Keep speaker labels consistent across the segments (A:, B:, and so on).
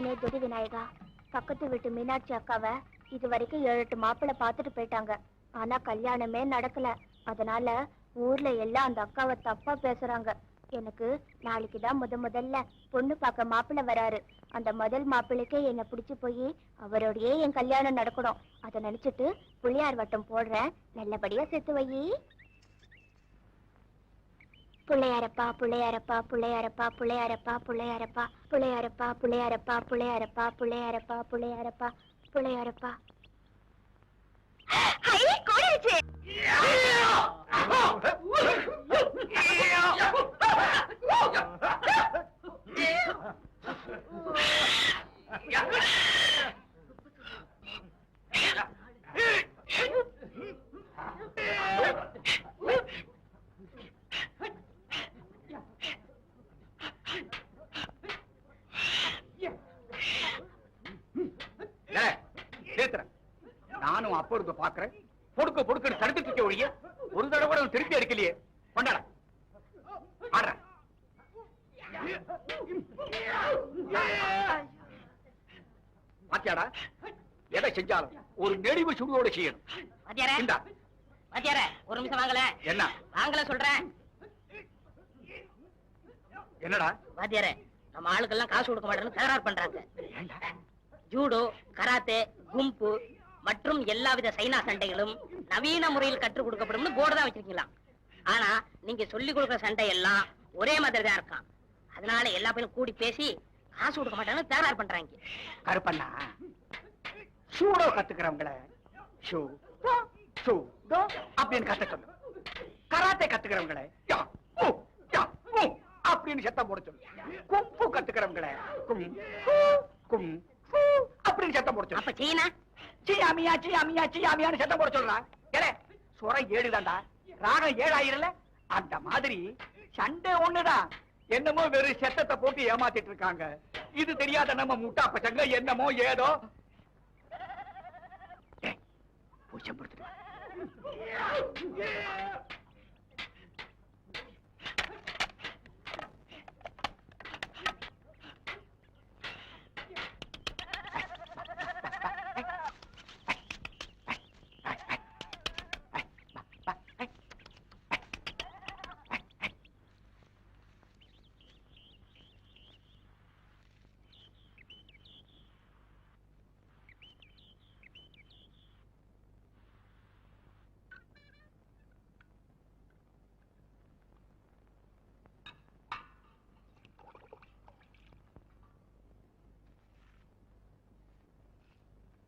A: அப்பனே துடி விநாயகா, பக்கத்து வீட்டு மீனாட்சி அக்காவை இது வரைக்கும் 7-8 மாப்பிள்ளை பார்த்துட்டு போயிட்டாங்க. ஆனா கல்யாணமே நடக்கல. அதனால ஊர்ல எல்லாம் அந்த அக்காவை தப்பா பேசுறாங்க. எனக்கு நாளைக்குதான் முதல்ல பொண்ணு பார்க்க மாப்பிள்ளை வராரு. அந்த முதல் மாப்பிள்ளைக்கே என்ன பிடிச்சு போய் அவரோடயே என் கல்யாணம் நடக்கணும். அதை நினைச்சிட்டு புள்ளியார் வட்டம் போடுறேன். நல்லபடியா சேர்த்து வை. புள்ளையாரப்பா புள்ளையாரப்பா புள்ளையாரப்பா புள்ளையாரப்பா புள்ளையாரப்பா புள்ளையாரப்பா புள்ளையாரப்பா புள்ளையாரப்பா புள்ளையாரப்பா புள்ளையாரப்பா புள்ளையாரப்பா.
B: நானும் அப்ப இருந்து பாக்குறேன். பொடுக்க பொடுக்க தடுத்துட்டு ஒழிய ஒரு தடவை கூட திருப்பி எடுக்கலையே. கொண்டாட ஆடுற பாத்தியாடா, எதை செஞ்சாலும் ஒரு நெடிவு சுடுவோட செய்யணும்.
C: ஒரு நிமிஷம் வாங்கல.
B: என்ன
C: வாங்கல சொல்றேன்.
B: என்னடா
C: வாத்தியாரே, நம்ம ஆளுக்கெல்லாம் காசு கொடுக்க மாட்டேன்னு தகராறு பண்றாங்க. ஜூடோ, கராத்தே, கும்பு மற்றும் எல்லாவித சைனா சண்டைகளும் நவீன முறையில் கற்றுக் கொடுக்கப்படும் போர்டு தான் வச்சிருக்கீங்களாம். ஆனா நீங்க சொல்லி கொடுக்குற சண்டை எல்லாம் ஒரே மாதிரி தான் இருக்கான். அதனால எல்லா பேரும் கூடி பேசி காசு கொடுக்க மாட்டாங்கன்னு தகராறு பண்றாங்க.
B: கருப்பண்ணா, சூடோ கத்துக்கிறவங்கள அப்படின்னு கத்த சொல்லு. கராத்தே கத்துக்கிறவங்கள அப்படின்னு சத்தம் போட சொல்லு. கும்பு கத்துக்கிறவங்கள அப்படின்னு சத்தம் போட சொல்லு.
C: அப்ப சீனா
B: சியாமியா சியாமியா சியாமியான்னு சத்தம் போட சொல்றான். சுரம் 7 தான்டா, ராகம் 7 ஆயிரல. அந்த மாதிரி சண்டை ஒண்ணுதான். என்னமோ வெறும் சத்தத்தை போட்டு ஏமாத்திட்டு இருக்காங்க. இது தெரியாத நம்ம முட்டா பசங்க என்னமோ ஏதோ பூச்சப்படுத்து.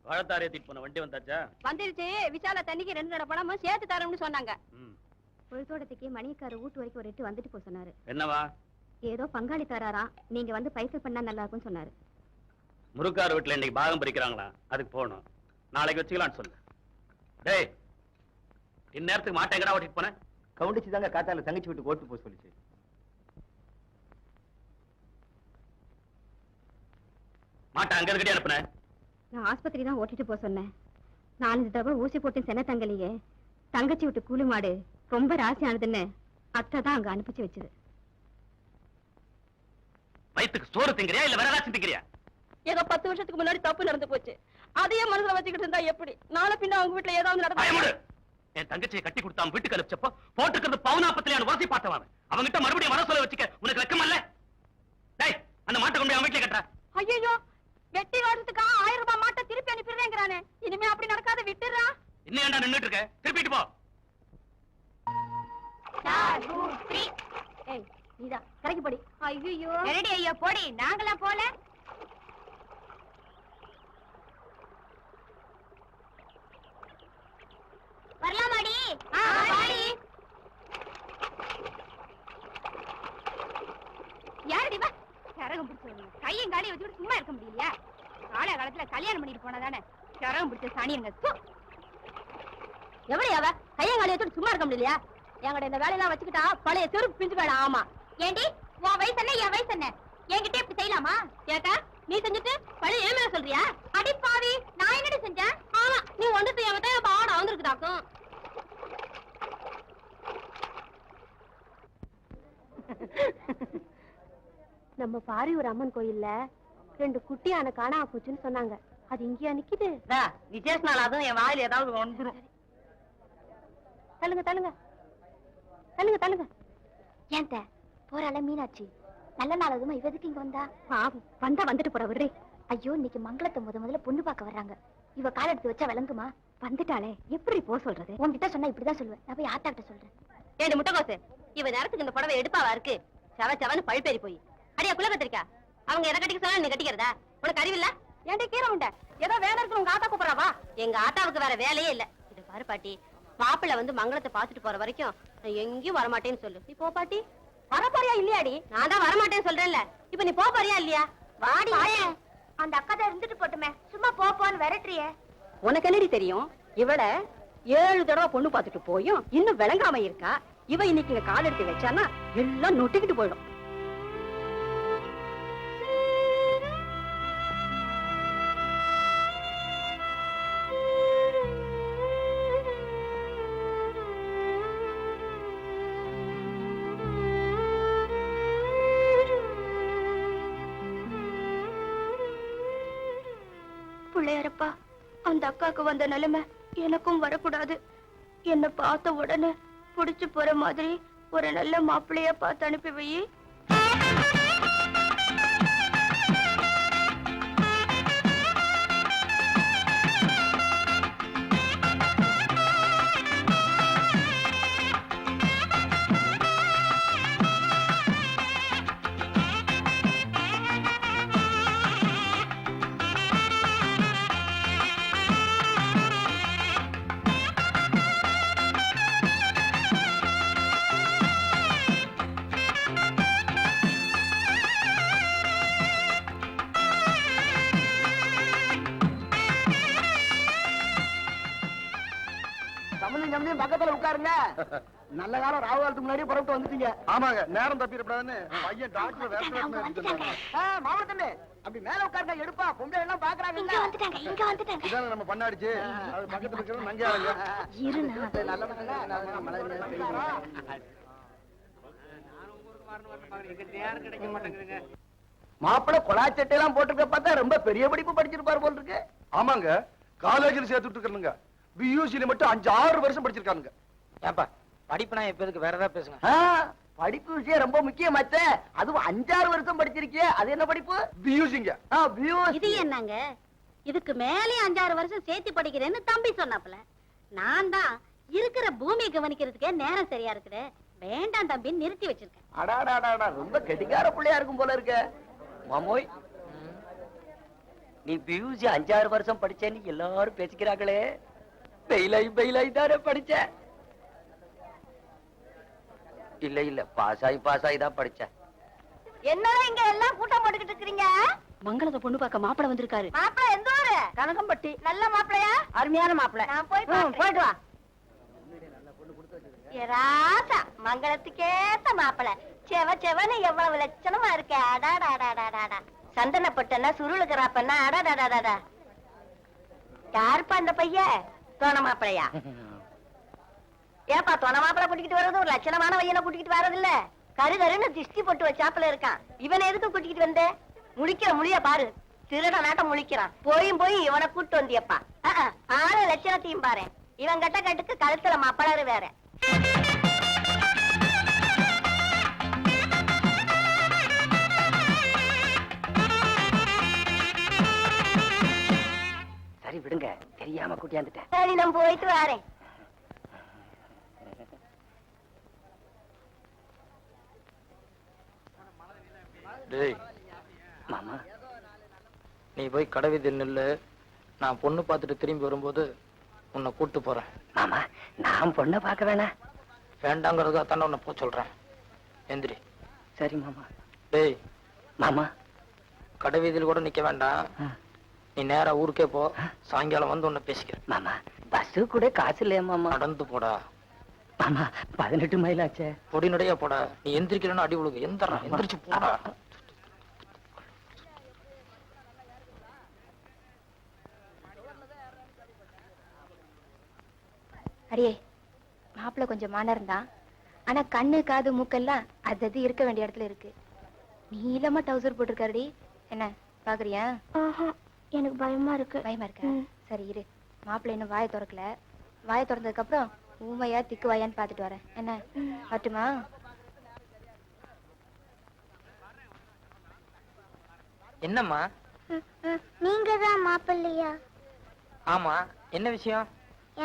D: வாழத்தாரி ஏத்திட்டு போன வண்டி வந்தாச்சா?
E: வந்துருச்சு. விசால தண்ணிக்கு 2 நட பணமும் சேர்த்து தரோம்னு சொன்னாங்க.
A: பொழுதோடத்துக்கு மணிக்கார வீட்டு வரைக்கும் ஒரு 8 வந்துட்டு போக சொன்னாரு.
D: என்னவா?
A: ஏதோ பங்காளி தராராம், நீங்க வந்து பைசல் பண்ணா நல்லா இருக்கும்னு சொன்னாரு.
D: முருக்கார் வீட்டுல இன்னைக்கு பாகம் பறிக்கிறாங்களா, அதுக்கு போகணும். நாளைக்கு வச்சுக்கலாம்னு சொல்லு. டேய், இந்நேரத்துக்கு மாட்டை எங்கடா ஓட்டிட்டு போன?
B: கவுண்டிச்சு தாங்க காத்தால தங்கச்சி வீட்டுக்கு ஓட்டு போக சொல்லிச்சு.
D: மாட்டை அங்க இருக்கிட்டே அனுப்புன?
A: நான் ஆஸ்பத்திரி தான் ஓட்டிட்டு போக சொன்னேன். 4 தடவை ஊசி போட்டு சென்ன தங்கலையே. தங்கச்சி விட்டு கூலி மாடு ரொம்ப ராசியானதுன்னு அத்தை தான் அங்க அனுப்பிச்சு வச்சது.
D: வயிற்றுக்கு சோறு திங்கிறியா இல்ல வேற ஏதாச்சும் திங்கிறியா?
E: ஏதோ 10 வருஷத்துக்கு முன்னாடி தப்பு நடந்து போச்சு. அதையே மனசுல வச்சுக்கிட்டு இருந்தா எப்படி? நாளை பின்ன அவங்க வீட்டுல ஏதாவது நடந்தா?
D: என் தங்கச்சியை கட்டி கொடுத்தா வீட்டுக்கு அனுப்பிச்சப்போ போட்டுக்கிறது பவுனாப்பத்திலையான வாசி பார்த்தவன். அவங்கிட்ட மறுபடியும் வர சொல்ல வச்சுக்க உனக்கு வெக்கமல்ல? டேய், அந்த மாட்டை கொண்டு அவன் வீட்டுல கட்டுற.
E: ஐயோ, வெட்டி வருஷத்துக்கு 1000 ரூபாய் மாட்டை திருப்பி அனுப்பிடுறேங்கிறானே. இனிமே அப்படி நடக்காத, விட்டுறா.
D: இன்னும் ஏன்டா நின்னுட்டு இருக்க? திருப்பிட்டு போ.
A: ஏய், நீதான் கரைக்கு போடி.
E: ஐயோ ரெடி ஐயா, போடி. நாங்களாம் போல.
A: வரலாமாடி?
E: யாரடி வா? கரகம் பிடிச்சவங்க கையும் காலையும் வச்சுட்டு சும்மா இருக்க முடியலையா? கால காலத்துல கல்யாணம் பண்ணிட்டு போனாதானே கரகம் பிடிச்ச சாணியங்க.
A: எவ்வளவு அவ கையும் காலையை வச்சுட்டு சும்மா இருக்க முடியலையா? என்கிட்ட இந்த வேலையெல்லாம் வச்சுக்கிட்டா பழைய செருப்பு பிஞ்சு வேலை. ஆமா
E: ஏண்டி, உன் வயசு என்ன என் வயசு என்ன? என்கிட்ட இப்படி செய்யலாமா?
A: கேட்டா நீ செஞ்சுட்டு பழைய ஏன் மேல சொல்றியா?
E: அடிப்பாவி, நான் என்னடி செஞ்சேன்?
A: ஆமா, நீ வந்துட்டு என் தான் பாட வந்திருக்குதாக்கும். நம்ம பாரியூர் அம்மன் கோயில்ல 2 குட்டியான காணாம போச்சுன்னு சொன்னாங்க. அது இங்கேயா நிக்குது?
C: விசேஷ நாள் அதுவும் என் வாயில ஏதாவது வந்துரும்.
A: தள்ளுங்க தள்ளுங்க தள்ளுங்க தள்ளுங்க. ஏன் போறாள மீனாட்சி? நல்ல நாள் அதுமா இவதுக்கு இங்க வந்தா? பாவம், வந்தா வந்துட்டு போற விடுறே. ஐயோ, இன்னைக்கு மங்களத்தை முதல்ல பொண்ணு பார்க்க வர்றாங்க. இவ கால் எடுத்து வச்சா விளங்குமா? வந்துட்டாளே, எப்படி போ சொல்றது? உன்கிட்ட சொன்னா இப்படிதான் சொல்லுவேன். நான் போய் ஆத்தா கிட்ட சொல்றேன்.
C: ஏண்டு முட்டைகோசு, இவ நேரத்துக்கு இந்த புடவை எடுப்பாவா இருக்கு? சவன்னு பழுப்பேறி போய் அடியா குள்ள கத்திரிக்கா. அவங்க எதை கட்டிக்க சொன்னா நீ கட்டிக்கிறதா? உனக்கு அறிவில்ல? ஏன்டா கீரை உண்ட ஏதோ வேலை இருக்கு உங்க ஆத்தா கூப்பிடறாவா? எங்க ஆத்தாவுக்கு வேற வேலையே இல்ல. இது பாரு பாட்டி, மாப்பிள்ள வந்து மங்களத்தை பாத்துட்டு போற வரைக்கும் நான் எங்கேயும் வரமாட்டேன்னு சொல்லு. நீ போ பாட்டி. வர போறியா இல்லையாடி? நான் தான் வரமாட்டேன்னு சொல்றேன்ல. இப்ப நீ போ போறியா இல்லையா? வாடி.
A: அந்த அக்கா தான் இருந்துட்டு போட்டுமே, சும்மா போன்னு விரட்டுறியே.
C: உனக்கு என்னடி தெரியும்? இவள 7 தடவை பொண்ணு பாத்துட்டு போயும் இன்னும் விளங்காம இருக்கா. இவ இன்னைக்கு இங்க கால் எடுத்து வச்சானா எல்லாம் நொட்டிக்கிட்டு போயிடும்.
A: பிள்ளையாரப்பா, அந்த அக்காக்கு வந்த நிலைமை எனக்கும் வரக்கூடாது. என்ன பார்த்த உடனே புடிச்சு போற மாதிரி ஒரு நல்ல மாப்பிள்ளைய பார்த்து அனுப்பி வை.
B: பக்கத்துல உட்காருங்க. நல்ல காலம் ராவு காலத்துக்கு முன்னாடியே புறப்பட்டு வந்துட்டீங்க.
F: ஆமாங்க, நேரம் தப்பிடப்படாதுன்னு பையன் டாக்டர் வேற
B: மாமன் தம்பி அப்படி மேல உட்காருங்க. எடுப்பா, பொம்பளை எல்லாம் பாக்குறாங்க.
A: இங்க வந்துட்டாங்க.
F: இதான நம்ம பண்ணாடிச்சு. அது பக்கத்துல இருக்கிறது நங்கையாளுங்க.
B: மாப்பிள்ள கொலாச்சட்டை எல்லாம் போட்டிருக்க பார்த்தா ரொம்ப பெரிய படிப்பு படிச்சிருப்பாரு போல் இருக்கு.
F: ஆமாங்க, காலேஜில் சேர்த்துட்டு இருக்கணுங்க. பியூசில மட்டும் 5-6 வருஷம் படிச்சிருக்கானுங்க.
G: ஏப்பா படிப்புனா எப்ப எதுக்கு வேற ஏதாவது பேசுங்க.
B: படிப்பு விஷயம் ரொம்ப முக்கியமாச்ச. அதுவும் 5-6 வருஷம் படிச்சிருக்கிய. அது என்ன படிப்பு?
F: பியூசிங்க.
C: இது என்னங்க, இதுக்கு மேலே 5-6 வருஷம் சேர்த்து படிக்கிறேன்னு தம்பி சொன்னாப்ல. நான் தான் இருக்கிற பூமியை கவனிக்கிறதுக்கே நேரம் சரியா இருக்குது. வேண்டாம் தம்பி, நிறுத்தி வச்சிருக்கேன்.
B: அடாடாடா, ரொம்ப கெட்டிக்கார பிள்ளையா இருக்கும் போல இருக்க. மாமோய், நீ பியூசி 5-6 வருஷம் படிச்சேன்னு எல்லாரும் பேசிக்கிறாங்களே. பெயிலாய் தானே படிச்ச? இல்ல பாஸ் ஆகி தான் படிச்சேன்.
A: என்னடா இங்க எல்லாம் கூட்டம் போட்டுக்கிட்டு இருக்கீங்க?
C: மங்களத்தை பொண்ணு பார்க்க மாப்பிள வந்திருக்காரு.
A: மாப்பிள்ளை எந்த ஊரு?
C: கனகம்பட்டி.
A: நல்ல மாப்பிள்ளையா?
C: அருமையான மாப்பிள.
A: நான் போய்
C: போயிட்டு வா.
A: ராசா, மங்களத்துக்கேத்த மாப்பிள்ளை. செவன்னு எவ்வளவு லட்சணமா இருக்க. அடாடாடாடாடா, சந்தனப்பட்டனா சுருளுக்குறாப்பன்னா. அடாடாடாடா, யாருப்பா அந்த பையன்? தோண மாப்பிளையா? ஏப்பா, தோண மாப்பிளை கூட்டிக்கிட்டு வர்றது ஒரு லட்சணமான பையனை கூட்டிக்கிட்டு வர்றது இல்ல. கருன்னு திஷ்டி போட்டு வச்சாப்புல இருக்கான். இவனை எதுக்கு கூட்டிக்கிட்டு வந்த? முழிக்கிற முடிய பாரு, திருட நாட்டம் முழிக்கிறான். போய் இவனை கூட்டு வந்தியப்பா. ஆளு லட்சணத்தையும் பாரு. இவன் கட்ட கட்டுக்கு கழுத்துல மாப்பிளரு வேற.
B: சரி விடுங்க, தெரியாம கூட்டியாந்துட்டேன்.
A: சரி, நான் போயிட்டு வரேன்.
G: டேய்
B: மாமா,
G: நீ போய் கடவுதில் நில்லு. நான் பொண்ணு பார்த்துட்டு திரும்பி வரும்போது உன்னை கூட்டு போறேன்.
B: மாமா, நான் பொண்ணை பார்க்க வேணாம்.
G: வேண்டாங்கிறதா தானே உன்னை போக சொல்றேன். எந்திரி.
B: சரி மாமா.
G: டேய்
B: மாமா,
G: கடைவீதியில் கூட நிக்க வேண்டாம். நீ நேரா ஊருக்கே போ. சாயங்காலம் வந்து உன்னை பேசிக்கிறேன்.
B: மாமா, பஸ் கூட காசு இல்லையா மாமா?
G: நடந்து போடா.
B: மாமா, 18 மைல் ஆச்சே.
G: பொடிநடையா போடா. நீ எந்திரிக்கலன்னா அடி விழுகு. எந்திரிச்சு போடா.
A: அடியே, மாப்பிள்ள கொஞ்சம் மானம் தான். ஆனா கண்ணு காது மூக்கெல்லாம் அது இருக்க வேண்டிய இடத்துல இருக்கு. நீளமா டவுசர் போட்டிருக்காருடி. என்ன
E: பாக்குறியா?
A: எனக்கு பயமா இருக்கு.
E: பயமா இருக்கா? சரி இரு, மாப்பிள்ளை இன்னும் வாயை திறக்கல. வாயை திறந்ததுக்கு அப்புறம் ஊமையா திக்கு வாயான்னு பாத்துட்டு வரேன். என்ன பட்டுமா?
G: என்னம்மா?
A: நீங்க தான் மாப்பிள்ளையா?
G: ஆமா, என்ன விஷயம்?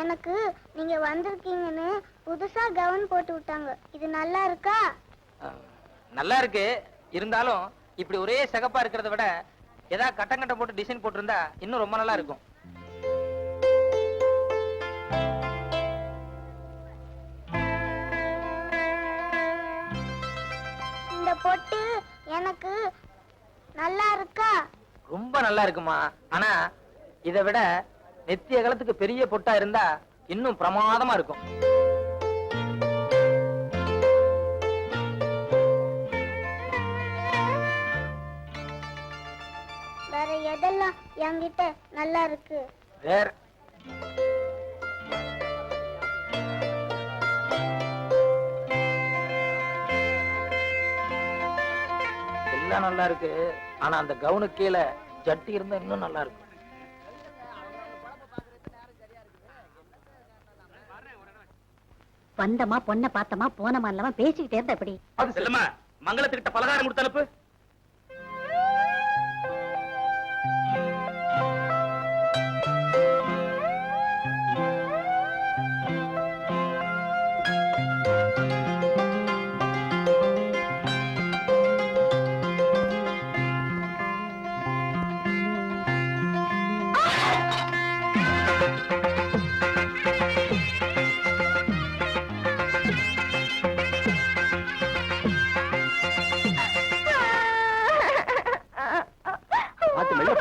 A: எனக்கு நீங்க வந்திருக்கீங்கன்னு புதுசா கவுன் போட்டு விட்டாங்க. இது நல்லா இருக்கா?
G: நல்லா இருக்கு. இருந்தாலும் இப்படி ஒரே சிகப்பா இருக்கிறத விட ஏதாவது கட்டங்கட்ட போட்டு டிசைன் போட்டிருந்தா இன்னும் ரொம்ப நல்லா இருக்கும்.
A: இந்த பொட்டு எனக்கு நல்லா இருக்கா?
G: ரொம்ப நல்லா இருக்குமா. ஆனா இதை விட நெத்தி அகலத்துக்கு பெரிய பொட்டா இருந்தா இன்னும் பிரமாதமா இருக்கும்.
A: வேற எதெல்லாம் என்கிட்ட நல்லா இருக்கு?
G: வேற எல்லாம் நல்லா இருக்கு. ஆனா அந்த கவுனுக்கு கீழே ஜட்டி இருந்தா இன்னும் நல்லா இருக்கும்.
C: வந்தமா பொண்ணை பார்த்தமா போனமா இல்லாம பேசிக்கிட்டே இருந்தா எப்படி?
D: செல்லம்மா, மங்களத்துக்கிட்ட பலகாரம் கொடுத்து அனுப்பு.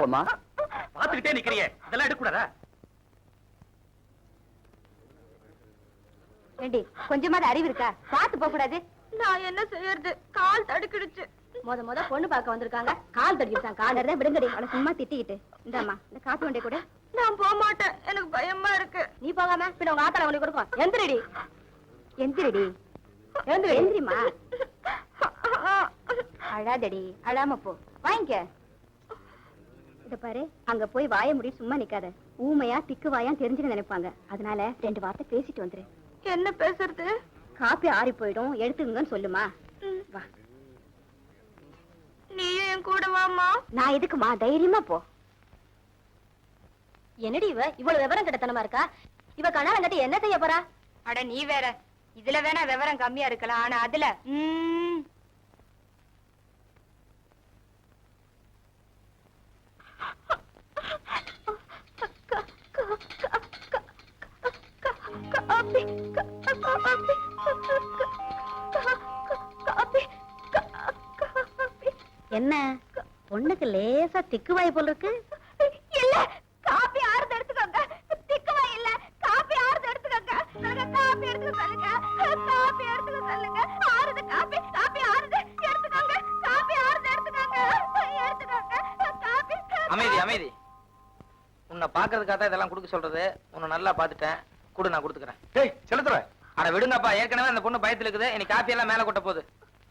B: போமா
D: பாத்துக்கிட்டே நிக்கிறியே, இதெல்லாம் எடுக்கூடாதா?
E: ஏண்டி கொஞ்சமாவது அறிவு இருக்கா? பாத்து போக கூடாது. நான் என்ன செய்யறது? கால் தடுக்கிடுச்சு. முத பொண்ணு பார்க்க வந்திருக்காங்க, கால் தடுக்கிடுச்சான். காலர் தான் விடுங்கடி. அவளை சும்மா திட்டிக்கிட்டு. இந்தாம்மா இந்த காப்பி வண்டியை கூட. நான் போக மாட்டேன், எனக்கு பயமா இருக்கு. நீ போகாம பின்ன உங்க ஆத்தால உனக்கு கொடுக்கும். எந்திரடி எந்திரடி எந்திரிமா. அழாதடி, அழாம போ. வாங்கிக்க. இத பாரு, அங்க போய் வாய முடி சும்மா நிக்காத. ஊமையா திக்கு வாயா தெரிஞ்சுன்னு நினைப்பாங்க. அதனால 2 வார்த்தை பேசிட்டு வந்துரு. என்ன பேசுறது? காப்பி ஆறி போயிடும், எடுத்துங்கன்னு சொல்லுமா. வா, நீயும் என் கூட வாமா. நான் எதுக்குமா? தைரியமா போ. என்னடி இவ்வளவு விவரம் கிட்டத்தனமா இருக்கா? இவ கணவன் கட்டி என்ன செய்ய போறா? அட நீ வேற. இதுல வேணா விவரம் கம்மியா இருக்கலாம், ஆனா அதுல என்ன பொண்ணுக்கு லேசா திக்குவாய் போல இருக்கு. இல்ல, காபி ஆறுது எடுத்துக்கோங்க. திக்குவாய் இல்ல, காபி ஆறுது எடுத்துக்கோங்க. காபி எடுத்துக்க சொல்லுங்க, காபி எடுத்துக்க சொல்லுங்க. ஆறுது காபி, காபி ஆறுது எடுத்துக்கோங்க. காபி ஆறுது எடுத்துக்கோங்க, எடுத்துக்கோங்க காபி.
G: அமைதி அமைதி. உன்னை பாக்குறதுக்காக தான் இதெல்லாம் கொடுக்க சொல்றது. உன்னை நல்லா பாத்துட்டேன், கூட நான் கொடுத்துக்கிறேன்.
F: டேய் செலுத்துற.
G: அட விடுங்கப்பா, ஏற்கனவே அந்த பொண்ணு பயத்துல இருக்குது. இன்னைக்கு காப்பி எல்லாம் மேல கொட்ட போகுது.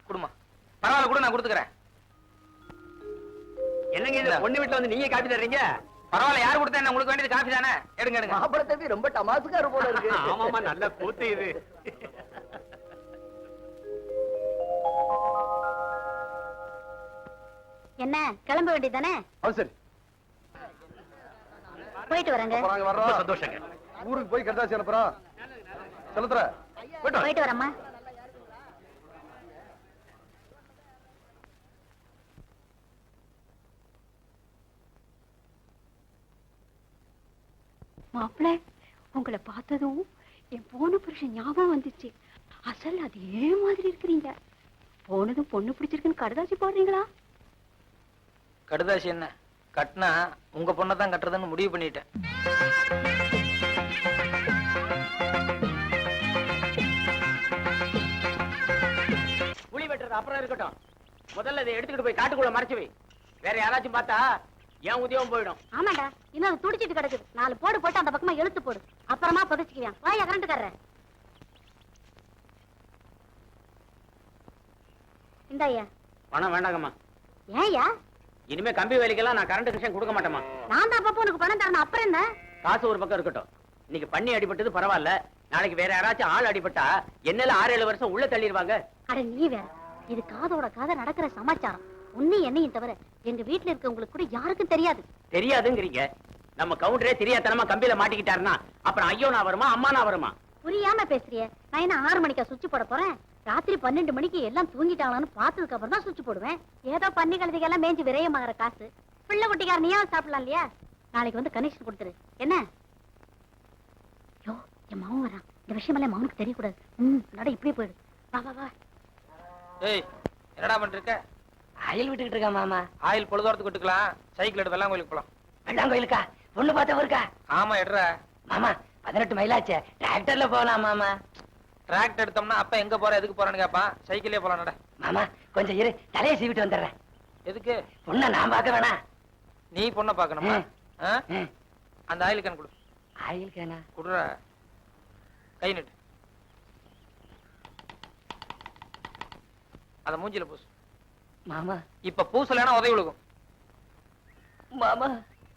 G: குடுமா, பரவாயில்ல, கூட நான் கொடுத்துக்கிறேன்.
B: என்னங்க இந்த பொண்ணு வீட்டுல வந்து நீங்க காப்பி தர்றீங்க?
G: பரவாயில்ல, யாரு கொடுத்தா என்ன? உங்களுக்கு வேண்டியது காப்பி தானே. எடுங்க எடுங்க.
B: மாப்பிள்ளை தம்பி ரொம்ப டமாசுக்காரு போல இருக்கு.
D: ஆமாமா, நல்ல கூத்து இது.
E: என்ன கிளம்ப வேண்டியதானே?
F: சரி,
E: போயிட்டு வரேங்க.
F: நாங்க வர்றோம்.
D: ரொம்ப சந்தோஷங்க.
F: ஊருக்கு போய் கடைசி அனுப்புறோம். செலுத்துற.
E: போயிட்டு வரேம்மா.
H: மாப்பிள்ள, உங்களை பார்த்ததும் என் போன புருஷன் ஞாபகம் வந்துச்சு. அசல் அதே மாதிரி இருக்கிறீங்க. போனதும் பொண்ணு பிடிச்சிருக்குன்னு கடுதாசி போடுறீங்களா?
G: கடுதாசி என்ன கட்டினா உங்க பொண்ணை தான் கட்டுறதுன்னு முடிவு பண்ணிட்டேன்.
B: புளி வெட்டுறது அப்புறம் இருக்கட்டும். முதல்ல இதை எடுத்துக்கிட்டு போய் காட்டுக்குள்ள மறைச்சு வை. வேற யாராச்சும் பார்த்தா ஏன் உதயம் போயிடும்.
E: ஆமாடா, இன்னும் துடிச்சிட்டு கிடக்குது. 4 போடு போட்டு அந்த பக்கமா இழுத்து போடு. அப்புறமா புதைச்சுக்குவேன். வாயா கரண்ட்டுக்காரர். இந்தாயா.
B: பணம் வேண்டாங்கம்மா.
E: ஏயா?
G: இனிமே கம்பி வேலைக்கெல்லாம் நான் கரண்ட் கனெக்ஷன் கொடுக்க மாட்டேமா.
E: நான் தான் அப்பப்போ உனக்கு பணம் தரணும், அப்புறம் என்ன?
G: காசு ஒரு பக்கம் இருக்கட்டும், இன்னைக்கு பண்ணி அடிபட்டது பரவாயில்ல, நாளைக்கு வேற யாராச்சும் ஆள் அடிபட்டா என்னல 6-7 வருஷம் உள்ள தள்ளிடுவாங்க.
E: அட நீ வேற, இது காதோட காதை நடக்கிற சமாச்சாரம். உன்னை என்னையும் தவிர எங்க வீட்டுல இருக்கவங்களுக்கு கூட யாருக்கும் தெரியாது.
G: தெரியாதுங்கிறீங்க? நம்ம கவுண்டரே தெரியாதனமா கம்பியில மாட்டிக்கிட்டாருன்னா அப்புறம் ஐயோ நான் வருமா அம்மா நான் வருமா?
E: புரியாம பேசுறிய. நான் என்ன 6 மணிக்கா சுவிட்ச் போட போறேன்? ராத்திரி 12 மணிக்கு எல்லாம் தூங்கிட்டாங்களான்னு பார்த்ததுக்கு அப்புறம் தான் சுவிட்ச் போடுவேன். ஏதோ பண்ணி கழுதிகெல்லாம் மேய்ஞ்சி விரயமாகற காசு. பிள்ளை குட்டிக்கார நீயா சாப்பிடலாம் இல்லையா? நாளைக்கு வந்து கனெக்ஷன் கொடுத்துரு என்ன? யோ, என் மாமன் வரான். இந்த விஷயமெல்லாம் மாமனுக்கு தெரியக்கூடாது. நட இப்படியே போயிடு. வா வா வா.
G: ஏய், என்னடா பண்ணிருக்க?
C: ஆயில் விட்டுக்கிட்டு இருக்கா மாமா.
G: ஆயில் பொழுதோரத்துக்கு விட்டுக்கலாம். சைக்கிள் எடுத்து வெள்ளாங்கோயிலுக்கு போலாம்.
C: வெள்ளாங்கோயிலுக்கா? பொண்ணு பார்த்தவ இருக்கா?
G: ஆமா, எடுற
C: மாமா 18 மைலாச்சே, டிராக்டர்ல போகலாம் மாமா.
G: டிராக்டர் எடுத்தோம்னா அப்ப எங்க போற எதுக்கு போறேன்னு கேப்பான். சைக்கிளே போலாம் நட.
C: மாமா கொஞ்சம் இரு, தலையை சீவிட்டு வந்துடுறேன்.
G: எதுக்கு?
C: பொண்ணை நான் பார்க்க வேணாம்.
G: நீ பொண்ணை பாக்கணுமா? அந்த ஆயில் கேன் கொடு.
C: ஆயில் கேனா?
G: குடுற. கை நட்டு அத மூஞ்சில பூசு.
C: மாமா
G: இப்ப பூசலன்னா உதவி விழுகும்.
C: மாமா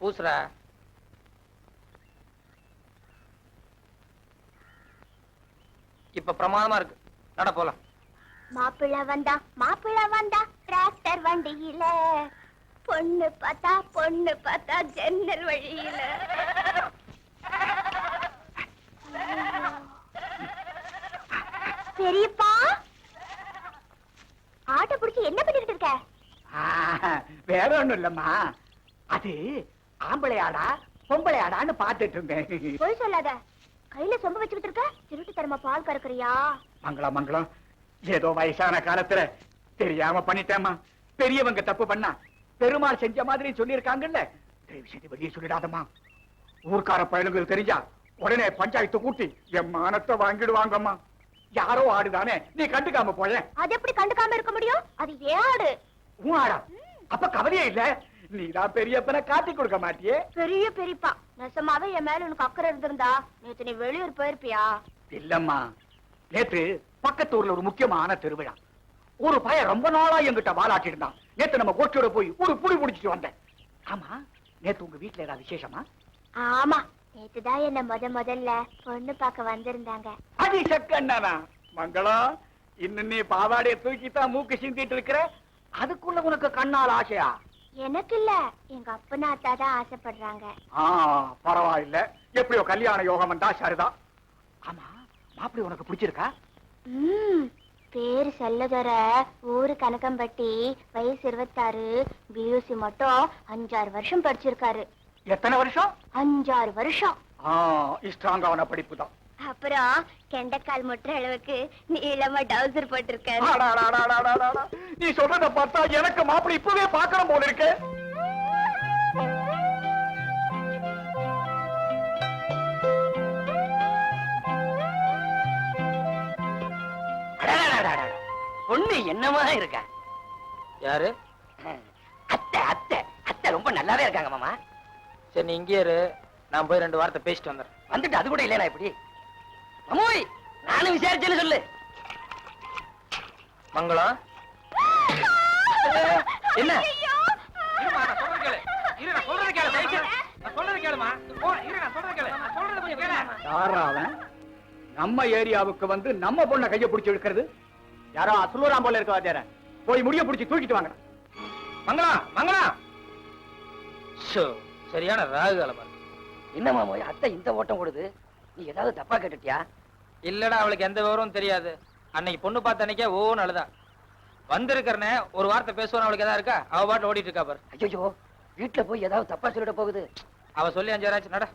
G: பூசுற. இப்ப பிரமாதமா இருக்கு. நட போலாம்.
A: மாப்பிள்ளை வந்தா டிராக்டர் வண்டியில, பொண்ணு பார்த்தா ஜன்னல் வழியில. பெரியப்பா, ஆட்டோ பிடிச்சி என்ன பண்ணிக்கிட்டு இருக்க?
B: வேற ஒண்ணும் இல்லம்மா, அது ஆம்பளை ஆடா பொம்பளை ஆடான்னு பாத்துட்டு இருந்தேன்.
A: போய் சொல்லாத, கையில சொம்ப வச்சுக்கிட்டு இருக்க. திருட்டு தரமா பால் கறக்குறியா?
B: மங்களம் மங்களம், ஏதோ வயசான காலத்துல தெரியாம பண்ணிட்டேம்மா. பெரியவங்க தப்பு பண்ணா பெருமாள் செஞ்ச மாதிரி சொல்லியிருக்காங்கல்ல, தயவு செய்து வெளியே சொல்லிடாதம்மா. ஊர்க்கார பயலுங்களுக்கு தெரிஞ்சா உடனே பஞ்சாயத்து கூட்டி என் மானத்தை வாங்கிடுவாங்கம்மா. யாரோ ஆடுதானே, நீ கண்டுக்காம போய.
A: அது எப்படி கண்டுக்காம இருக்க முடியும்? அது ஏன் ஆடு?
B: உன் ஆடா? அப்ப கவலையே இல்ல, நீதான் பெரியப்பனை காட்டி கொடுக்க மாட்டியே.
A: பெரிய பெரியப்பா, நெசமாவே என் மேல உனக்கு அக்கறை இருந்திருந்தா நேத்து நீ வெளியூர் போயிருப்பியா?
B: இல்லம்மா, நேத்து பக்கத்து ஊர்ல ஒரு முக்கியமான திருவிழா. ஒரு பையன் ரொம்ப நாளா என்கிட்ட வாலாட்டி இருந்தான். நேத்து நம்ம கோஷ்டியோட போய் ஒரு புடி புடிச்சிட்டு வந்தேன். ஆமா, நேத்து உங்க வீட்டுல ஏதாவது விசேஷமா?
A: ஆமா, நேத்துதான் என்ன முதல்ல பொண்ணு பார்க்க வந்திருந்தாங்க.
B: அது சக்கண்ணா. மங்களம், இன்னும் நீ பாவாடைய தூக்கித்தான் மூக்கு சிந்திட்டு இருக்கிற, அதுக்குள்ள உனக்கு கண்ணால் ஆசையா?
A: எனக்கு இல்ல, எங்க அப்பனாத்தா தான் ஆசைப்படுறாங்க.
B: பரவாயில்ல, எப்படியோ கல்யாண யோகம் வந்தா சரிதான். ஆமா, மாப்பிள்ளை உனக்கு பிடிச்சிருக்கா?
A: பேரு செல்லதொர, ஊரு கனகம்பட்டி, வயசு 26, பியூசி மட்டும் 5-6 வருஷம் படிச்சிருக்காரு.
B: எத்தனை வருஷம்?
A: 5-6 வருஷம்.
B: ஸ்ட்ராங்கான படிப்பு தான்.
A: அப்புறம் கெண்டைக்கால் முட்டுற அளவுக்கு நீளமா டவுசர் போட்டிருக்காரு.
B: நீ சொல்றத பார்த்தா எனக்கு மாப்பிள்ளை இப்பவே பார்க்கணும் போல இருக்கு.
C: பொண்ணு என்னமா இருக்க?
G: யாரு?
C: அத்தை அத்தை அத்தை ரொம்ப நல்லாவே இருக்காங்க மாமா.
G: சரி, நீ இங்கே இரு, நான் போய் 2 வார்த்தை பேசிட்டு வந்துடுறேன்.
C: வந்துட்டு அது கூட இல்லையா இப்படி? அம்மோய், நானும் விசாரிச்சேன்னு சொல்லு.
G: மங்களம், என்ன?
B: நம்ம ஏரியாவுக்கு வந்து நம்ம பொண்ண கைய பிடிச்சு இழுக்கிறது யாரோ அசுலூராம் போல இருக்க வாத்தியார. போய் முடிய பிடிச்சு தூக்கிட்டு வாங்க.
G: மங்களம் மங்களம், சரியான ராகு காலமா.
C: என்ன மாமோய், அத்தை இந்த ஓட்டம் கொடுது? நீ ஏதாவது தப்பா கேட்டுட்டியா?
G: இல்லடா, அவளுக்கு எந்த விவரமும் தெரியாது. அன்னைக்கு பொண்ணு பார்த்த அன்னைக்கே ஓன்னு அழுதா. வந்திருக்கிறனே ஒரு வார்த்தை பேசுவான், அவளுக்கு எதாவது இருக்கா? அவ பாட்டு ஓடிட்டு இருக்கா பாரு.
C: ஐயோ, வீட்டுல போய் ஏதாவது தப்பா சொல்லிட போகுது.
G: அவ சொல்லி 5 ஆச்சு. நட.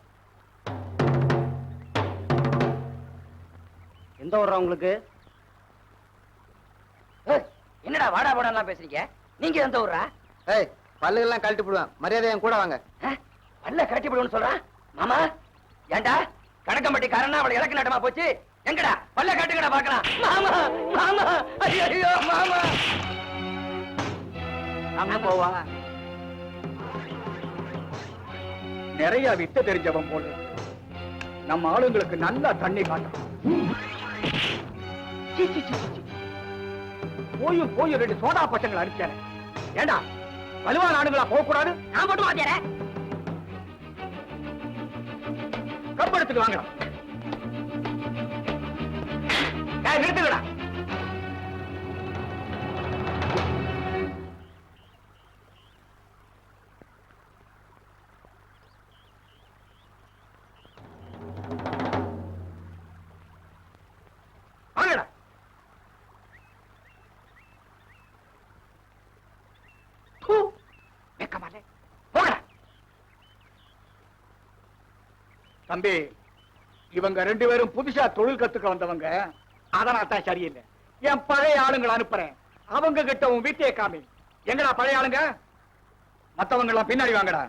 C: எந்த ஊர்றா உங்களுக்கு? என்னடா வாடா போடாலாம் பேசுறீங்க? நீங்க எந்த ஊர்றா?
G: பல்லுகள்லாம் கழட்டி போடுவேன், மரியாதை என் கூட வாங்க.
C: பல்ல கட்டி போடுவேன்னு சொல்றான் மாமா. ஏண்டா கணக்கம்பட்டிக்காரனா அவளை இலக்கு நட்டமா போச்சு? எங்கடா பல்ல கட்டுக்கடா பாக்கலாம். மாமா மாமா, ஐயோ மாமா.
B: அங்க போவா. நிறைய வித்த தெரிஞ்சவன் போல நம்ம ஆளுங்களுக்கு நல்லா தண்ணி காட்டும். போயும் 2 சோடா பசங்களை அடிச்சானே. ஏண்டா வலுவான ஆளுங்களா போக கூடாது.
C: நான் போட்டு வாத்தியாரே.
B: கம்பெடுத்துட்டு வாங்கடா. நிறுத்துக்கடா. வாங்கடா. போகடா. தம்பி, இவங்க 2 பேரும் புதுசா தொழில் கத்துக்க வந்தவங்க. அதனால தான் சரியில்லை. என் பழைய ஆளுங்களை அனுப்புறேன். அவங்க கிட்ட உன் வீட்டையே காமி. எங்கடா பழைய ஆளுங்க? மத்தவங்க எல்லாம் பின்னாடி வாங்கடா.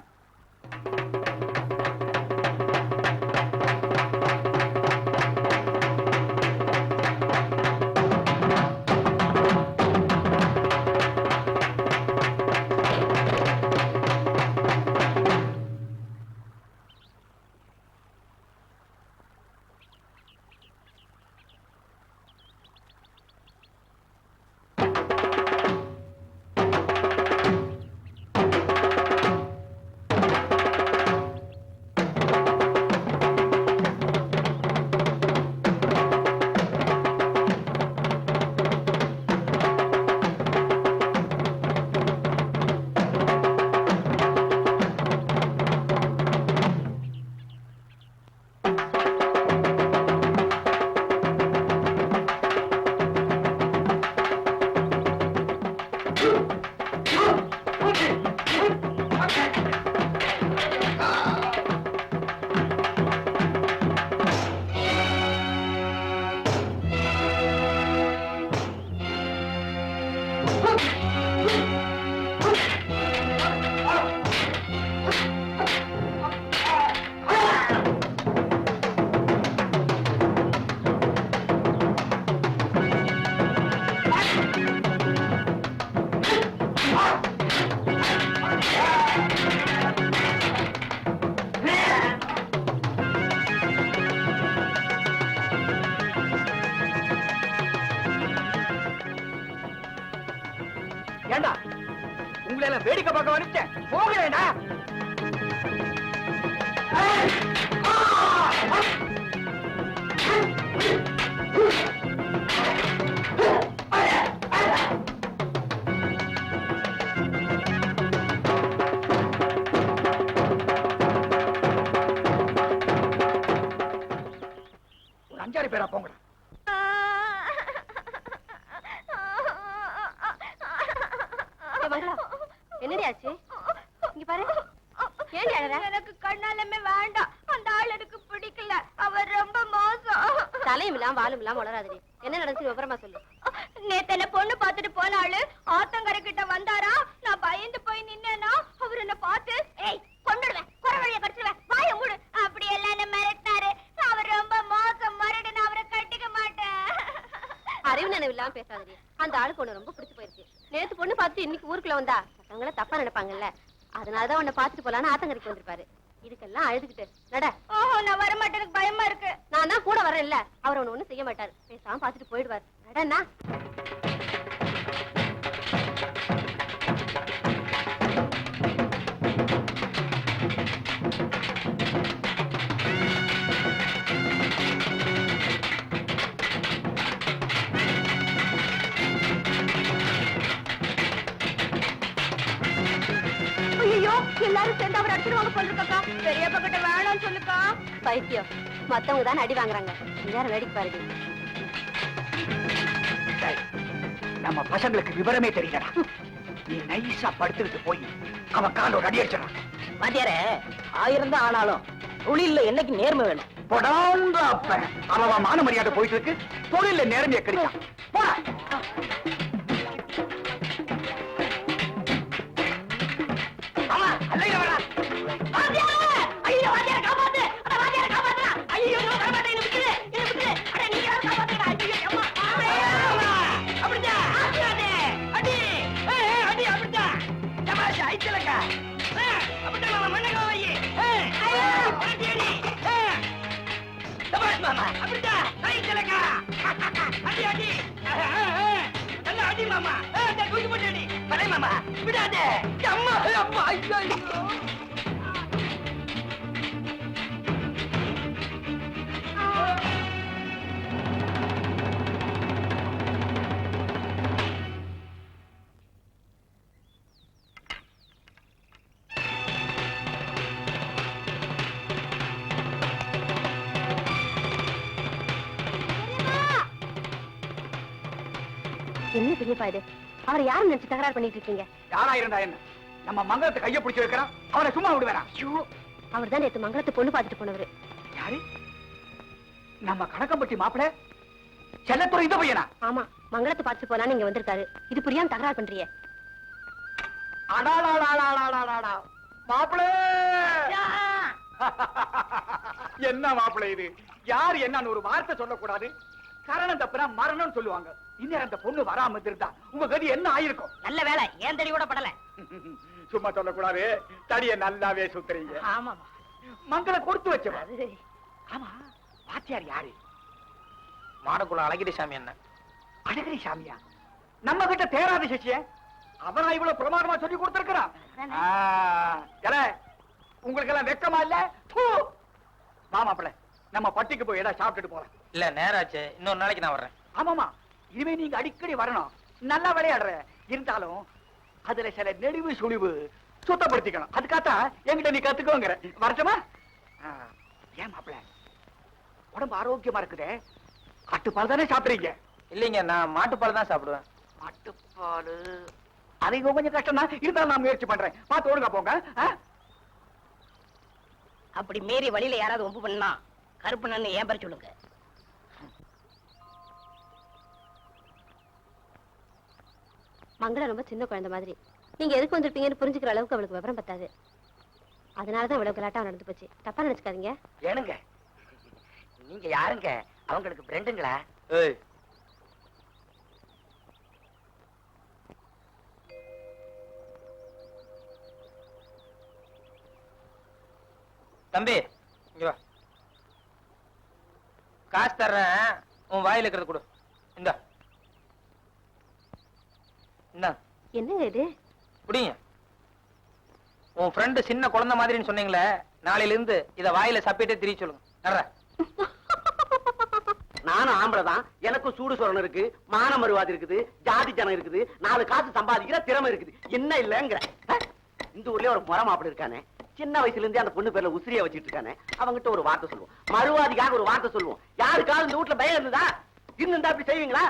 B: ஏண்டா உங்களை எல்லாம் வேடிக்கை பார்க்க வந்துட்டேன். போகிறேன்டா. ஒரு 5-6 பேரா போங்கடா.
E: என்னடி ஆச்சு? இங்க பாரு. ஏன் அழற?
A: எனக்கு கண்ணாலமே வேண்டாம். அந்த ஆள் எனக்கு பிடிக்கல. அவர் ரொம்ப மோசம்.
E: தலையும் இல்லாம வாலும் இல்லாம வளராதடி. என்ன நடந்துச்சு விவரமா சொல்லு.
A: நேத்து என்ன பொண்ணு பார்த்துட்டு போன ஆளு ஆத்தங்கரை கிட்ட வந்தாரா. நான் பயந்து போய் நின்னேனா அவர் என்ன பார்த்து ஏய் கொன்னுடுவேன், குறவழிய கடிச்சிடுவேன், வாய மூடு அப்படி எல்லாம் என்ன மிரட்டினாரு. அவர் ரொம்ப மோசம், மறுபடியும் நான் அவரை கட்டிக்க மாட்டேன்.
E: அறிவு நினைவு இல்லாம பேசாதடி. அந்த ஆளுக்கு ஒண்ணு ரொம்ப பிடிச்சு போயிருக்கு. நேத்து பொண்ணு பார்த்துட்டு இன்னைக்கு ஊருக்குள்ள வந்தா மத்தவங்கள தப்பா நினைப்பாங்கல்ல. அதனாலதான் உன்னை பாத்துட்டு போலான்னு ஆத்தங்கரைக்கு வந்திருப்பாரு. இதுக்கெல்லாம் அழுதுகிட்டு நட.
A: ஓஹோ, நான் வர மாட்டேன், எனக்கு பயமா இருக்கு.
E: நான் தான் கூட வரேன் இல்ல. அவர் ஒண்ணு செய்ய மாட்டாரு. பேசாம பாத்துட்டு போயிடுவாரு. நடன்னா.
A: ஐயோ, எல்லாரும் சேர்ந்து அவர் அடிச்சிருவாங்க போல இருக்கா. பெரியப்பா கிட்ட வேணாம்னு சொல்லுக்கா.
E: பைத்தியம். மத்தவங்க தான் அடி வாங்குறாங்க. எல்லாரும் வேடிக்கை பாருடி.
B: நம்ம பசங்களுக்கு விவரமே தெரியலடா. நீ நைஸா படுத்துக்கிட்டு போய் அவன் காலோட அடி அடிச்சிடறான்.
C: வாத்தியாரே, 1000 தான் ஆனாலும் தொழில்ல என்னைக்கு நேர்மை வேணும்.
B: போடாங்க அப்ப அவன் மான மரியாதை போயிட்டு இருக்கு. தொழில நேர்மையை கிடைக்கும். போடா. ஆமா, அல்லையில வரா. ஐயோ, வாத்தியார காப்பாத்து. அட வாத்தியார காப்பாத்துடா. ஐயோ, நான் வர மாட்டேன். இது விட்டுரு. அட நீங்க யாரும் காப்பாத்துடா. ஐயோ, அம்மா. அப்படிடா. அடி. அடி அப்படிடா. சமாஷ் ஐச்சலக்கா. அப்படிடா மாமா மண்ணக வை. ஐயோ, அடி. சமாஷ் மாமா. அப்படிடா. ஐச்சலக்கா. அடி. நல்லா அடி மாமா தூக்கி போட்டு அடி பலே மாமா விடாதே அம்மா அப்பா ஐயோ
E: என்ன பெரியப்பா இது? அவர் யாரும் நினைச்சு தகராறு பண்ணிட்டு இருக்கீங்க?
B: யாரா இருந்தா என்ன நம்ம மங்களத்தை கைய பிடிச்சு வைக்கிறான் அவனை சும்மா விடுவேனா
E: ஐயோ, அவர் தான் நேத்து மங்களத்தை பொண்ணு பார்த்துட்டு போனவரு.
B: யாரு நம்ம கணக்கம்பட்டி மாப்பிள செல்லத்துறை இந்த பையனா
E: ஆமா, மங்களத்தை பார்த்துட்டு போலான்னு இங்க வந்திருக்காரு. இது புரியாம தகராறு பண்றிய?
B: அடாடாடாடாடாடாடா மாப்பிள என்ன மாப்பிள இது யார் என்னன்னு ஒரு வார்த்தை சொல்லக்கூடாது. கரணம் தப்புனா மரணம் சொல்லுவாங்க. இன்னும் அந்த பொண்ணு வராம இருந்தா உங்க கதி என்ன ஆயிருக்கும்?
C: நல்ல வேலை ஏன் தடி கூட படல.
B: சும்மா சொல்லக்கூடாது. தடிய நல்லாவே சுத்துறீங்க.
C: ஆமா
B: மங்கள கொடுத்து வச்சவா. ஆமா, வாத்தியார் யாரு?
G: மாடக்குள்ள அழகிரி சாமி என்ன?
B: அழகிரி சாமியா? நம்ம கிட்ட தேராத சிஷ்ய அவனா இவ்வளவு பிரமாதமா சொல்லி கொடுத்திருக்கிறான். உங்களுக்கு எல்லாம் வெக்கமா இல்ல? மாமாப்பிள்ள நம்ம பட்டிக்கு போய் ஏதாவது சாப்பிட்டுட்டு போறேன்.
G: இல்ல நேராச்சு, இன்னொரு நாளைக்கு நான் வர்றேன்.
B: ஆமாமா, இனிமே நீங்க அடிக்கடி வரணும். நல்லா விளையாடுற இருந்தாலும் அதுல சில நெளிவு சுழிவு சுத்தப்படுத்திக்கணும். அதுக்காகத்தான் என்கிட்ட நீ கத்துக்கோங்கிற. வரட்டுமா? ஏன் மாப்பிள்ள உடம்பு ஆரோக்கியமா இருக்குதே, ஆட்டுப்பால் தானே சாப்பிடுறீங்க?
G: இல்லைங்க, நான் மாட்டுப்பால் தான் சாப்பிடுவேன்.
B: ஆட்டுப்பால் அது கொஞ்சம் கஷ்டம் தான், இருந்தாலும் நான் முயற்சி பண்றேன். பார்த்து ஒழுங்கா போங்க.
C: அப்படி மீறி வழியில யாராவது ஒப்பு பண்ணா கருப்பு நன்னு ஏன் பேர் சொல்லுங்க.
E: மங்களம் ரொம்ப சின்ன குழந்தை மாதிரி. நீங்க எதுக்கு வந்திருப்பீங்கன்னு புரிஞ்சுக்கிற அளவுக்கு அவளுக்கு விவரம் பத்தாது. அதனாலதான் இவ்வளவு கலாட்டா நடந்து போச்சு. தப்பா நினைச்சுக்காதீங்க.
C: ஏனுங்க நீங்க யாருங்க? அவங்களுக்கு ஃப்ரெண்டுங்களா?
G: ஏய், தம்பி இங்க வா. காசு தர்றேன், உன் வாயில இருக்கிறது கொடு. இந்த
E: என்னங்க இது?
G: குடிங்க. உன் ஃப்ரெண்டு சின்ன குழந்தை மாதிரின்னு சொன்னீங்களே, நாளையில இருந்து இத வாயில சப்பிட்டே திரிய சொல்லுங்க. தர்றேன்.
I: நானும் ஆம்பளைதான், எனக்கும் சூடு சொரணம் இருக்கு, மான மறுவாதி இருக்குது, ஜாதி ஜனம் இருக்குது, 4 காசு சம்பாதிக்கிற திறமை இருக்குது. என்ன இல்லங்கிற? இந்த ஊர்லயே ஒரு முறை மாப்பிள்ள இருக்கானே, சின்ன வயசுல இருந்தே அந்த பொண்ணு பேர்ல உசிரியா வச்சுட்டு இருக்கானே, அவங்கிட்ட ஒரு வார்த்தை சொல்லுவோம். மறுவாதிக்காக ஒரு வார்த்தை சொல்லுவோம். யாருக்காவது இந்த வீட்டுல பயம் இருந்ததா? இருந்தா அப்படி செய்வீங்களா?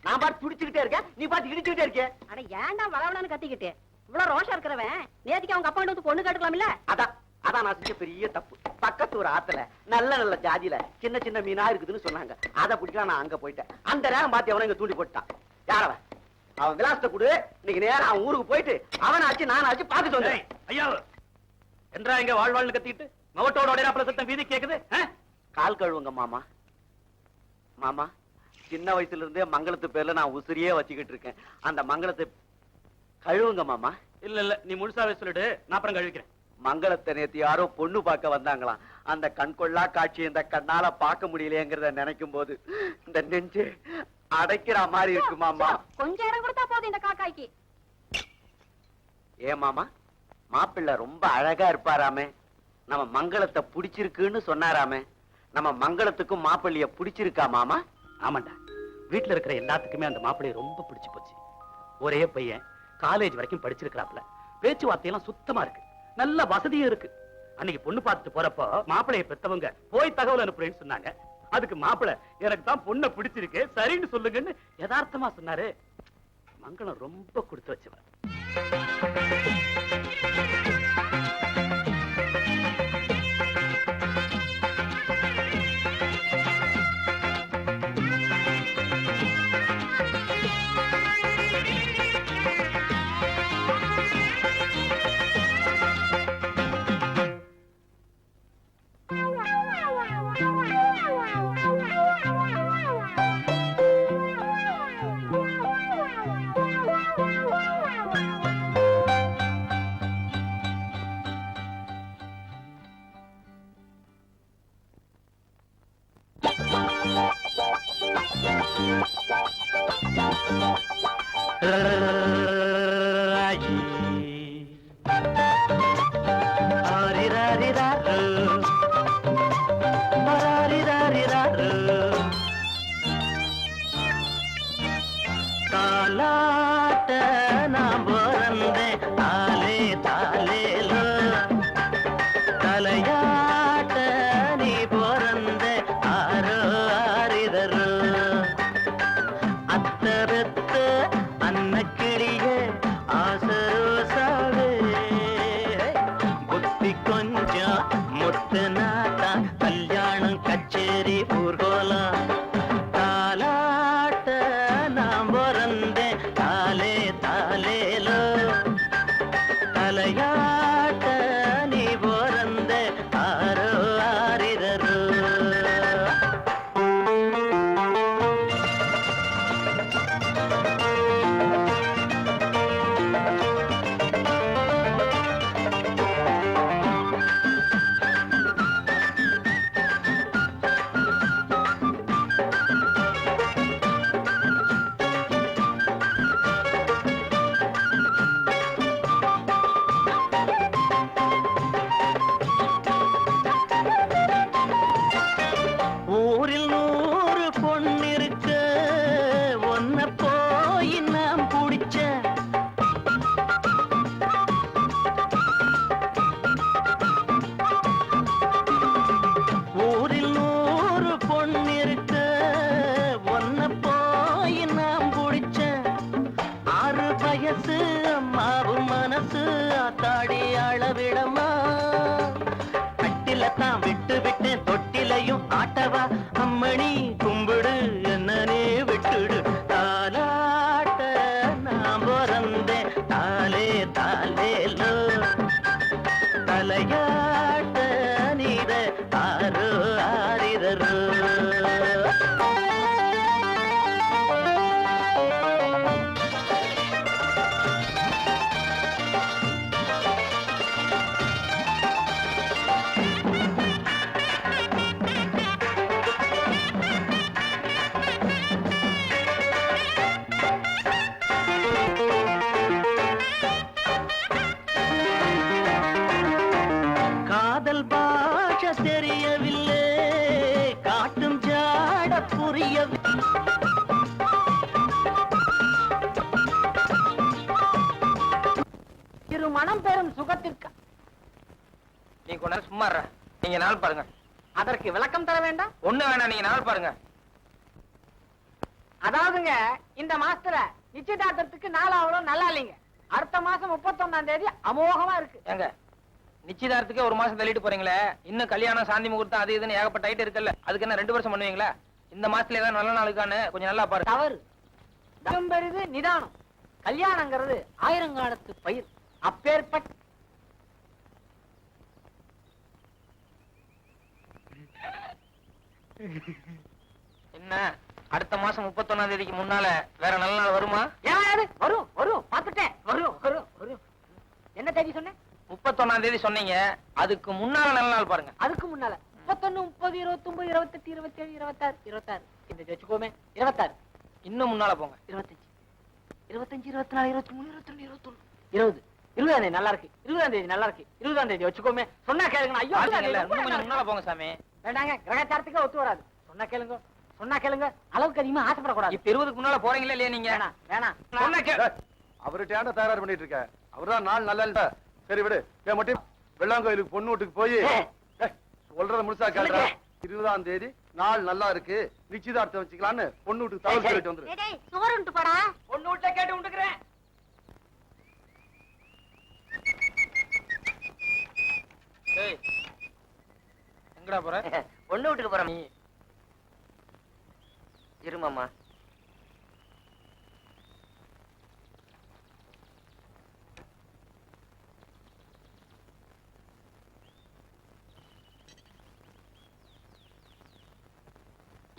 I: நான் பாட்டு துடிச்சுக்கிட்டே இருக்கேன், நீ பாட்டு இடிச்சுக்கிட்டே இருக்கே.
E: அட ஏன்டா வளவளன்னு கத்திக்கிட்டு? இவ்வளவு ரோஷா இருக்கிறவன் நேத்துக்கு அவங்க அப்பா வந்து பொண்ணு கேட்டுக்கலாம்ல?
I: அதான் நான் செஞ்ச பெரிய தப்பு. பக்கத்து ஒரு ஆத்துல நல்ல நல்ல ஜாதியில சின்ன சின்ன மீனா இருக்குதுன்னு சொன்னாங்க. அதை பிடிக்கலாம் நான் அங்க போயிட்டேன். அந்த நேரம் பார்த்து அவனை இங்க தூண்டி போட்டான். யாரவன்? அவன் விலாசத்தை கொடு. இன்னைக்கு நேரம் அவன் ஊருக்கு போயிட்டு அவனாச்சு நானாச்சு பாத்துட்டு வந்தேன்.
D: ஐயா என்றா இங்க வாழ்வாள்னு கத்திட்டு மவட்டோட உடையாப்புல சத்தம் வீதி கேக்குது.
I: கால் கழுவுங்க மாமா. மாமா, சின்ன வயசுல இருந்தே மங்களத்து பேர்ல நான் உசிரியே வச்சுக்கிட்டு இருக்கேன். அந்த மங்களத்தை கழுவுங்க மாமா.
D: இல்ல இல்ல, நீ முழுசாவே சொல்லிட்டு நான் அப்புறம் கழுவிக்கிறேன்.
I: மங்களத்தை நேத்து யாரோ பொண்ணு பார்க்க வந்தாங்களாம். அந்த கண்கொள்ளா காட்சி இந்த கண்ணால பார்க்க முடியலையேங்கிறத நினைக்கும் போது இந்த நெஞ்சு அடைக்கிற மாதிரி இருக்கு மாமா.
E: கொஞ்சம் இடம் கொடுத்தா போதும் இந்த காக்காய்க்கு.
I: ஏ மாமா, மாப்பிள்ளை ரொம்ப அழகா இருப்பாராமே, நம்ம மங்களத்தை பிடிச்சிருக்குன்னு சொன்னாராமே, நம்ம மங்களத்துக்கும் மாப்பிள்ளைய பிடிச்சிருக்கா மாமா?
D: ஆமாண்டா, வீட்டுல இருக்கிற எல்லாத்துக்குமே அந்த மாப்பிள்ளைய ரொம்ப பிடிச்சு போச்சு. ஒரே பையன், காலேஜ் வரைக்கும் படிச்சிருக்கிறாப்ல, பேச்சுவார்த்தையெல்லாம் சுத்தமா இருக்கு, நல்ல வசதியும் இருக்கு. அன்னைக்கு பொண்ணு பார்த்துட்டு போறப்போ மாப்பிள்ளைய பெத்தவங்க போய் தகவல் அனுப்புறேன்னு சொன்னாங்க. அதுக்கு மாப்பிள்ளை எனக்கு தான் பொண்ணை பிடிச்சிருக்கு சரின்னு சொல்லுங்கன்னு யதார்த்தமா சொன்னாரு. மங்களம் ரொம்ப கொடுத்து வச்சவன். ராஜி ஆரிராரிராரு ஆரிராரிராரு தாலாட்ட நான் பிறந்தேன் தாலே தாலேலோ தலையாட்ட நீ பிறந்த ஆரோ ஆரிதரோ அத்தரத்த அன்னக்கிளிய ஆசரோசாவே புத்தி கொஞ்சம் முத்து நாத்தா கல்யாணம் கச்சேரி ஊர்கோலம் தாலாட்ட நாம் பிறந்தேன் தாலே தாலேலோ தலையாட்ட நீ பிறந்த ஆரோ ஆரிதரோ ஊரில் 100 பொண்ணிருக்க ஒன்ன போய் நாம் பிடிச்ச ஊரில் 100 பொண்ணிருக்க ஒன்ன போய் நாம் பிடிச்ச 6 வயசு அம்மாவு மனசு ஆத்தாடி அளவிடமா கட்டில விட்டு விட்டேன் தொட்டிலையும் ஆட்டவா அம்மணி கும்பிடு என்னனே விட்டுடு தாலாட்ட நான் பிறந்தேன் தாலே தாலேலோ தலையாட்ட நீத ஆரோ ஆரிதரோ காதல் பாஷ தெரியவில்லை காட்டும் ஜாட புரியவில்லை
C: இரு மனம் பெறும் சுகத்திற்கு
G: நீ கொஞ்ச நேரம் சும்மா இருடா. நீங்க நாள் பாருங்க.
C: அதற்கு விளக்கம் தர வேண்டாம்.
G: ஒண்ணு வேணாம், நீங்க நாள் பாருங்க.
C: அதாவதுங்க இந்த மாசத்துல நிச்சயதார்த்தத்துக்கு நாளாவளோ நல்லா இல்லைங்க. அடுத்த மாசம் 31ஆம் தேதி அமோகமா இருக்கு.
G: ஏங்க நிச்சயதார்த்தத்துக்கு ஒரு மாசம் தள்ளிட்டு போறீங்களே, இன்னும் கல்யாணம் சாந்தி முகூர்த்தம் அது இதுன்னு ஏகப்பட்ட ஐட்டம் இருக்குல்ல, அதுக்கு என்ன 2 வருஷம் பண்ணுவீங்களா? இந்த மாசத்துல ஏதாவது நல்ல நாளுக்கான்னு கொஞ்சம் நல்லா பாருங்க.
C: தவறு. பெரிது நிதானம். கல்யாணங்கிறது ஆயிரங்காலத்து பயிர். அப்பேற்பட்ட
G: என்ன அடுத்த மாசம் 31ஆம் தேதிக்கு முன்னால வேற நல்ல நாள் வருமா?
C: ஏன் வரும் வரும் பாத்துட்டேன். வரும் வரும் வரும். என்ன தேதி சொன்னேன்?
G: 31ஆம் தேதி சொன்னீங்க, அதுக்கு முன்னால நல்ல நாள் பாருங்க.
C: அதுக்கு முன்னால 31, 30, 29, 28, 27, 26, 26. இந்த வச்சுக்கோமே 26.
G: இன்னும் முன்னால போங்க.
C: 25, 25, 24, 23, 22, 21, 20. 20ஆம் தேதி நல்லா இருக்கு. 20ஆம் தேதி நல்லா இருக்கு. 20ஆம் தேதி வச்சுக்கோமே. சொன்னா கேளுங்க. ஐயோ
G: பாத்தீங்கல்ல, இன்னும் கொஞ்சம் முன்னால போங்க சாமி.
C: வேண்டாங்க, கிரகச்சாரத்துக்கு ஒத்து வராது. சொன்னா கேளுங்க. சொன்னா கேளுங்க. அளவுக்கு அதிகமா ஆசைப்படக்கூடாது.
G: இப்ப 20க்கு முன்னால போறீங்களா இல்லையா நீங்க?
C: வேணாம் வேணாம்.
G: சொன்னா
F: அவர்கிட்ட ஏன்டா தயார் பண்ணிட்டு இருக்க? அவர்தான் நாள் நல்லா இல்ல. சரி விடு. மட்டும் வெள்ளாங்கோயிலுக்கு பொண்ணு வீட்டுக்கு போய் சொல்றத முழுசா கேள்றா. 20ஆம் தேதி நாள் நல்லா இருக்கு, நிச்சயதார்த்தம் வச்சுக்கலான்னு பொண்ணு வீட்டுக்கு தகவல் சொல்லிட்டு வந்துரு.
A: சோறு உண்டு போடா.
C: பொண்ணு வீட்டுல கேட்டு உண்டுக்கிறேன்.
G: ஏய், எங்கடா போற?
C: பொண்ணு வீட்டுக்கு போறேன்.
G: நீ
C: இருமாமா.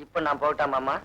I: இப்ப நான் போகட்டா மாமா?